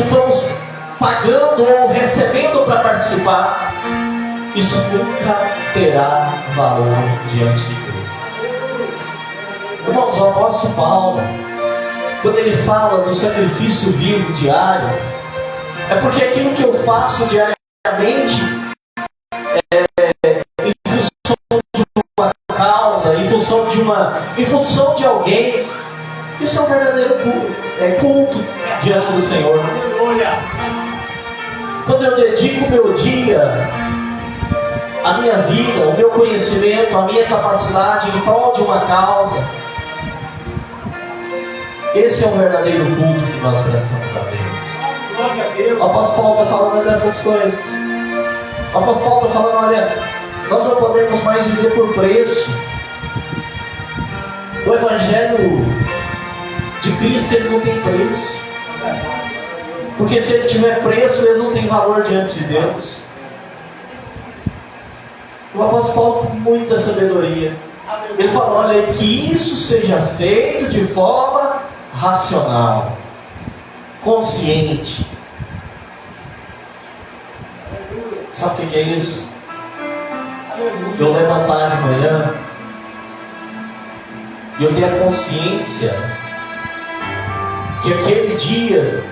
participamos pagando ou recebendo para participar, isso nunca terá valor diante de Deus. Irmãos, o apóstolo Paulo, quando ele fala do sacrifício vivo diário, é porque aquilo que eu faço diariamente em função de uma causa, em função de alguém, isso é um verdadeiro culto diante do Senhor. Quando eu dedico o meu dia, a minha vida, o meu conhecimento, a minha capacidade em prol de uma causa, esse é um verdadeiro culto que nós prestamos a Deus. O apóstolo Paulo está falando dessas coisas. O apóstolo Paulo está falando, olha, nós não podemos mais viver por preço. O Evangelho de Cristo, ele não tem preço. Porque se ele tiver preço, ele não tem valor diante de Deus. O apóstolo Paulo, com muita sabedoria, ele fala, olha, que isso seja feito de forma racional, consciente. Sabe o que é isso? Eu levantar de manhã e eu ter a consciência que aquele dia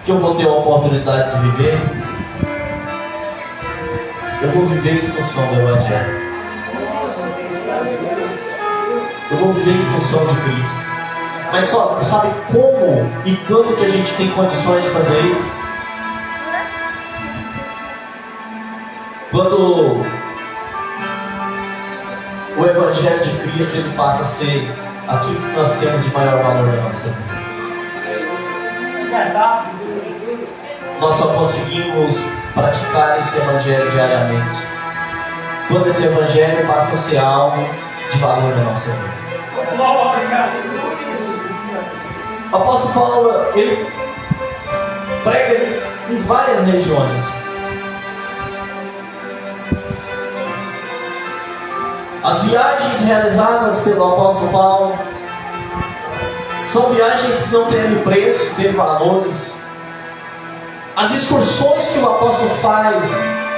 que eu vou ter a oportunidade de viver, eu vou viver em função do Evangelho. Eu vou viver em função de Cristo. Mas só, sabe como e quando que a gente tem condições de fazer isso? Quando o Evangelho de Cristo ele passa a ser aquilo que nós temos de maior valor na nossa vida. Nós só conseguimos praticar esse Evangelho diariamente quando esse Evangelho passa a ser algo de valor na nossa vida. O apóstolo Paulo, ele prega em várias regiões. As viagens realizadas pelo apóstolo Paulo são viagens que não teve preço, teve valores. As excursões que o apóstolo faz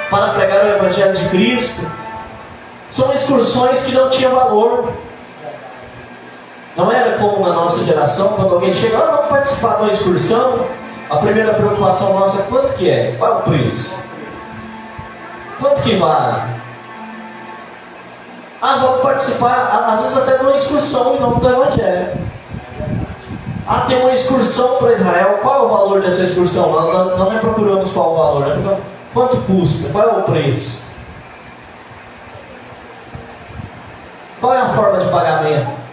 para pregar o Evangelho de Cristo são excursões que não tinham valor. Não era como na nossa geração, quando alguém chega, vamos participar de uma excursão, a primeira preocupação nossa é quanto que é? Qual é o preço? Quanto que vale? Vamos participar, às vezes até de uma excursão em nome do Evangelho. Tem uma excursão para Israel, qual é o valor dessa excursão? Nós não procuramos qual o valor, né? Quanto custa? Qual é o preço? Qual é a forma de pagamento?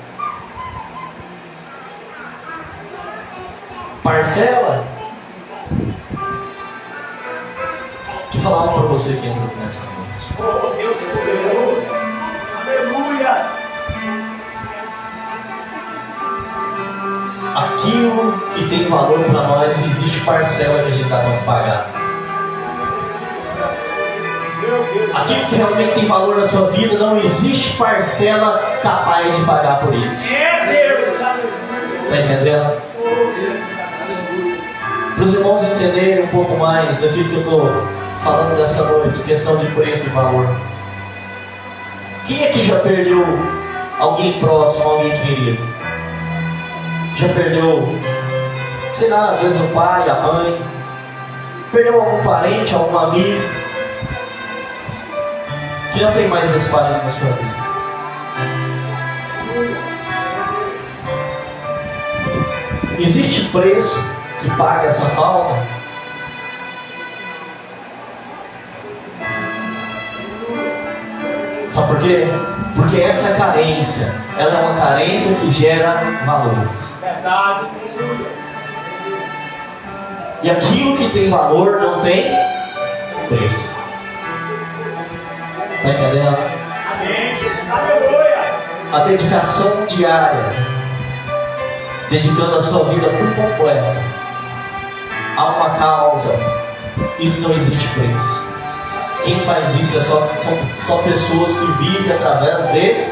Parcela? Deixa eu falar uma para você que entrou nessa noite. Oh, Deus é poderoso. Aleluia. Aquilo que tem valor para nós, não existe parcela que a gente dá para pagar. Aquilo que realmente tem valor na sua vida, não existe parcela capaz de pagar por isso. É Deus. Está entendendo? Para os irmãos entenderem um pouco mais daquilo que eu estou falando dessa noite, questão de preço e valor. Quem aqui já perdeu alguém próximo, alguém querido? Já perdeu, sei lá, às vezes o pai, a mãe, perdeu algum parente, algum amigo, que não tem mais esse parente na sua vida. Existe preço que paga essa falta? Sabe por quê? Porque essa carência, ela é uma carência que gera valores. Verdade. E aquilo que tem valor não tem preço. Está entendendo? Amém. Aleluia. A dedicação diária, dedicando a sua vida por completo a uma causa, isso não existe preço. Quem faz isso são pessoas que vivem através de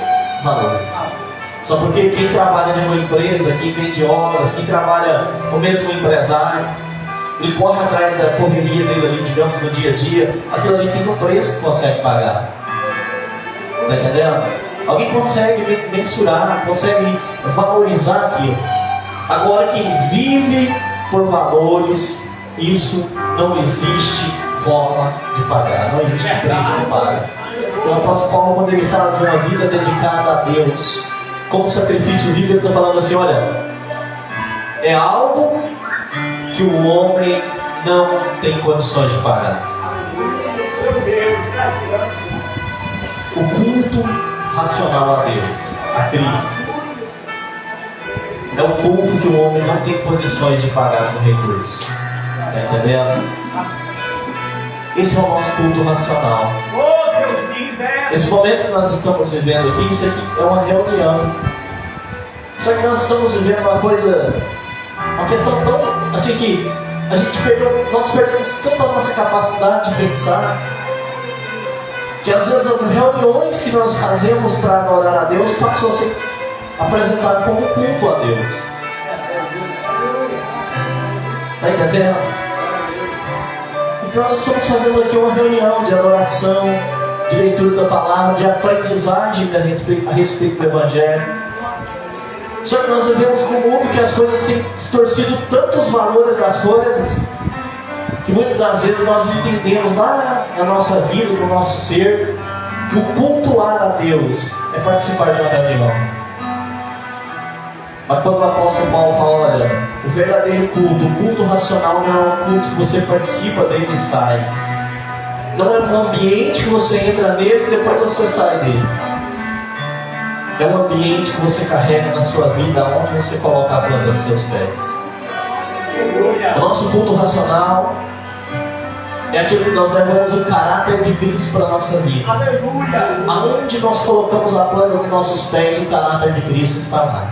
valores. Só porque quem trabalha numa empresa, quem vende obras, quem trabalha, o mesmo empresário, ele corre atrás da correria dele ali, digamos, no dia a dia, aquilo ali tem um preço que consegue pagar. Está entendendo? Alguém consegue mensurar, consegue valorizar aquilo. Agora, quem vive por valores, isso não existe forma de pagar, não existe preço que paga. O apóstolo Paulo, quando ele fala de uma vida dedicada a Deus, como sacrifício vivo, ele está falando assim: olha, é algo que o homem não tem condições de pagar. O culto racional a Deus, a Cristo, é o culto que o homem não tem condições de pagar com recurso. Está entendendo? Esse é o nosso culto racional. Esse momento que nós estamos vivendo aqui, isso aqui é uma reunião. Só que nós estamos vivendo uma questão tão assim que nós perdemos tanto a nossa capacidade de pensar, que às vezes as reuniões que nós fazemos para adorar a Deus passou a ser apresentado como culto a Deus. Está entendendo? Nós estamos fazendo aqui uma reunião de adoração, de leitura da palavra, de aprendizagem a respeito do Evangelho. Só que nós vivemos com um mundo que as coisas têm distorcido tanto os valores das coisas, que muitas das vezes nós entendemos lá na nossa vida, no nosso ser, que o cultuar a Deus é participar de uma reunião. Mas quando o apóstolo Paulo fala, olha, o verdadeiro culto, o culto racional não é um culto que você participa dele e sai. Não é um ambiente que você entra nele e depois você sai dele. É um ambiente que você carrega na sua vida, onde você coloca a planta dos seus pés. O nosso culto racional é aquilo que nós levamos o caráter de Cristo para a nossa vida. Aonde nós colocamos a planta dos nossos pés, o caráter de Cristo está lá.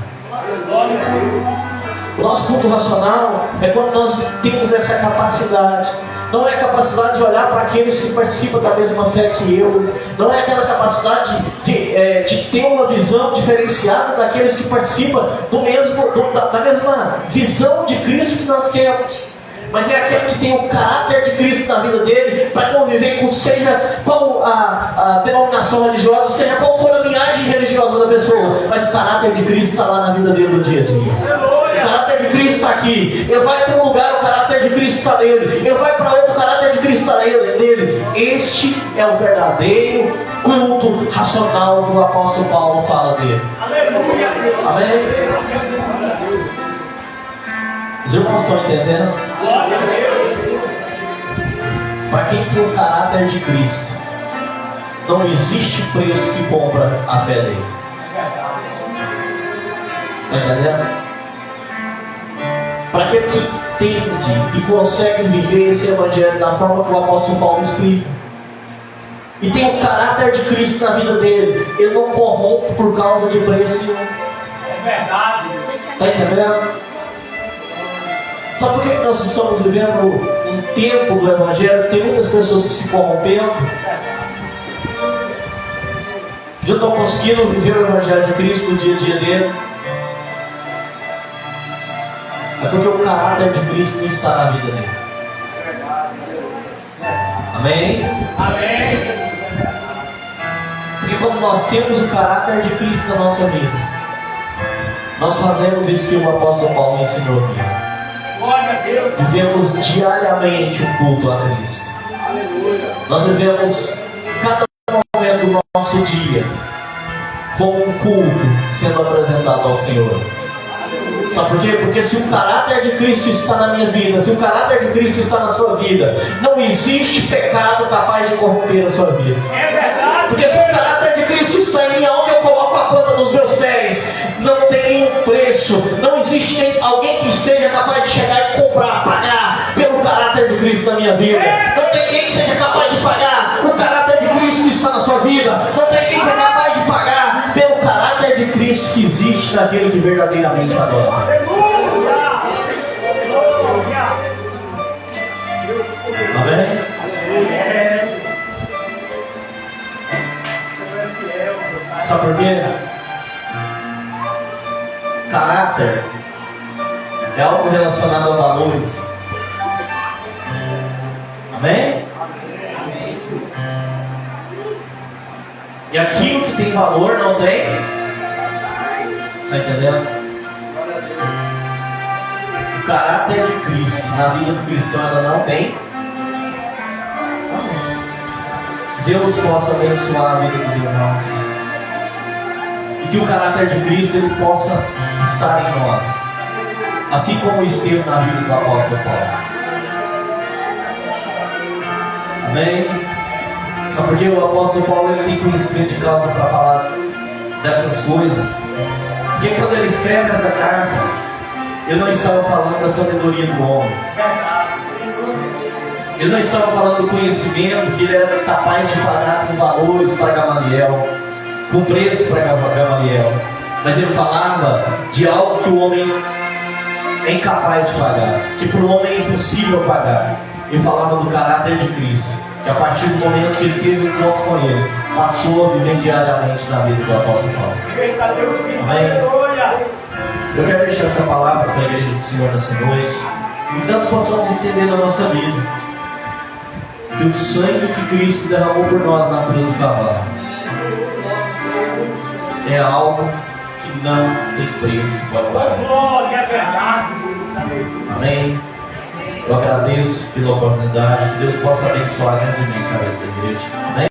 O nosso culto racional é quando nós temos essa capacidade. Não é a capacidade de olhar para aqueles que participam da mesma fé que eu. Não é aquela capacidade de ter uma visão diferenciada daqueles que participam da mesma visão de Cristo que nós temos. Mas é aquele que tem o caráter de Cristo na vida dele, para conviver com seja qual a denominação religiosa, seja qual for a linhagem religiosa da pessoa, mas o caráter de Cristo está lá na vida dele no dia a dia. O caráter de Cristo está aqui. Ele vai para um lugar, o caráter de Cristo está nele. Ele vai para outro, o caráter de Cristo está nele. Este é o verdadeiro culto racional que o apóstolo Paulo fala dele. Amém? Os irmãos estão entendendo? Para quem tem o caráter de Cristo, não existe preço que compra a fé dele. Está entendendo? Para aquele que entende e consegue viver esse evangelho da forma que o apóstolo Paulo explica, e tem o caráter de Cristo na vida dele, ele não corrompe por causa de preço nenhum. É verdade. Está entendendo? Sabe por que nós estamos vivendo um tempo do Evangelho? Tem muitas pessoas que se corrompendo, que não estão conseguindo viver o Evangelho de Cristo no dia a dia dele. É porque o caráter de Cristo não está na vida dele. Amém? Amém. Porque quando nós temos o caráter de Cristo na nossa vida, nós fazemos isso que o apóstolo Paulo ensinou aqui. Vivemos diariamente o culto a Cristo. Nós vivemos cada momento do nosso dia como um culto sendo apresentado ao Senhor. Sabe por quê? Porque se o caráter de Cristo está na minha vida, se o caráter de Cristo está na sua vida, não existe pecado capaz de corromper a sua vida. É verdade. Porque se o caráter de Cristo está em mim, onde eu coloco a planta dos meus pés, não tem nenhum preço, não existe nem alguém que seja capaz de chegar e comprar, pagar pelo caráter de Cristo na minha vida. Não tem ninguém que seja capaz de pagar o caráter de Cristo que está na sua vida. Não tem ninguém que é capaz de pagar pelo caráter de Cristo que existe naquele que verdadeiramente adora. Amém? Sabe por quê? Caráter é algo relacionado a valores. Amém? E aquilo que tem valor não tem? Está entendendo? O caráter de Cristo na vida do cristão ainda não tem. Deus possa abençoar a vida dos irmãos. E que o caráter de Cristo ele possa estar em nós. Assim como esteve na vida do apóstolo Paulo. Amém? Sabe por que o apóstolo Paulo ele tem conhecimento de causa para falar dessas coisas? Porque quando ele escreve essa carta, ele não estava falando da sabedoria do homem. Ele não estava falando do conhecimento que ele era capaz de pagar com valores para Gamaliel, com preço para Gamaliel. Mas ele falava de algo que o homem é incapaz de pagar, que para o homem é impossível pagar. Ele falava do caráter de Cristo, que a partir do momento que ele teve um encontro com ele, passou a viver diariamente na vida do apóstolo Paulo. Amém? Eu quero deixar essa palavra para a igreja do Senhor nessa noite, e que nós possamos entender na nossa vida que o sangue que Cristo derramou por nós na cruz do Calvário é algo que não tem preço que pode pagar. Amém? Eu agradeço pela oportunidade, que Deus possa abençoar grandemente a vida da igreja. Amém?